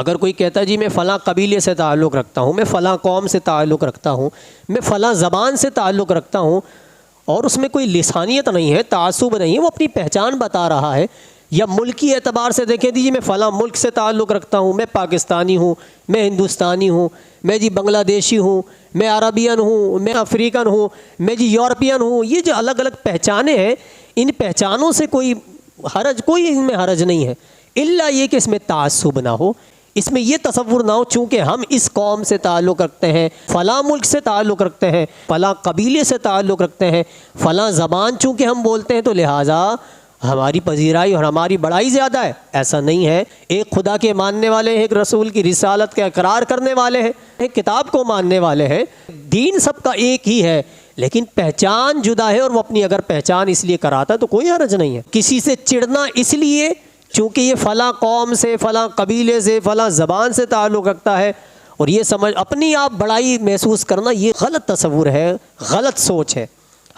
اگر کوئی کہتا ہے جی میں فلاں قبیلے سے تعلق رکھتا ہوں، میں فلاں قوم سے تعلق رکھتا ہوں، میں فلاں زبان سے تعلق رکھتا ہوں، اور اس میں کوئی لسانیت نہیں ہے، تعصب نہیں ہے، وہ اپنی پہچان بتا رہا ہے، یا ملکی اعتبار سے دیکھیں جی میں فلاں ملک سے تعلق رکھتا ہوں، میں پاکستانی ہوں، میں ہندوستانی ہوں، میں جی بنگلہ دیشی ہوں، میں عربین ہوں، میں افریقن ہوں، میں جی یورپین ہوں، یہ جو الگ الگ پہچانیں ہیں، ان پہچانوں سے کوئی ان میں حرج نہیں ہے، الا یہ کہ اس میں تعصب نہ ہو، اس میں یہ تصور نہ ہو چونکہ ہم اس قوم سے تعلق رکھتے ہیں، فلاں ملک سے تعلق رکھتے ہیں، فلاں قبیلے سے تعلق رکھتے ہیں، فلاں زبان چونکہ ہم بولتے ہیں تو لہٰذا ہماری پذیرائی اور ہماری بڑائی زیادہ ہے۔ ایسا نہیں ہے، ایک خدا کے ماننے والے ہیں، ایک رسول کی رسالت کا اقرار کرنے والے ہیں، ایک کتاب کو ماننے والے ہیں، دین سب کا ایک ہی ہے، لیکن پہچان جدا ہے، اور وہ اپنی اگر پہچان اس لیے کراتا ہے تو کوئی حرج نہیں ہے۔ کسی سے چڑنا اس لیے چونکہ یہ فلاں قوم سے، فلاں قبیلے سے، فلاں زبان سے تعلق رکھتا ہے، اور یہ سمجھ اپنی آپ بڑائی محسوس کرنا، یہ غلط تصور ہے، غلط سوچ ہے۔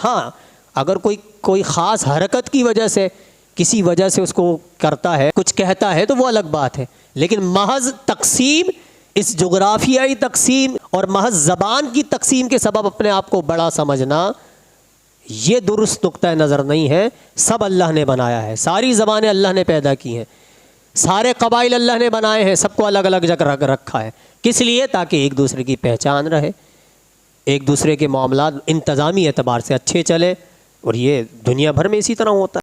ہاں اگر کوئی خاص حرکت کی وجہ سے، کسی وجہ سے اس کو کرتا ہے، کچھ کہتا ہے تو وہ الگ بات ہے، لیکن محض تقسیم، اس جغرافیائی تقسیم اور محض زبان کی تقسیم کے سبب اپنے آپ کو بڑا سمجھنا، یہ درست نقطہ نظر نہیں ہے۔ سب اللہ نے بنایا ہے، ساری زبانیں اللہ نے پیدا کی ہیں، سارے قبائل اللہ نے بنائے ہیں، سب کو الگ الگ جگہ رکھا ہے، کس لیے؟ تاکہ ایک دوسرے کی پہچان رہے، ایک دوسرے کے معاملات انتظامی اعتبار سے اچھے چلے، اور یہ دنیا بھر میں اسی طرح ہوتا ہے۔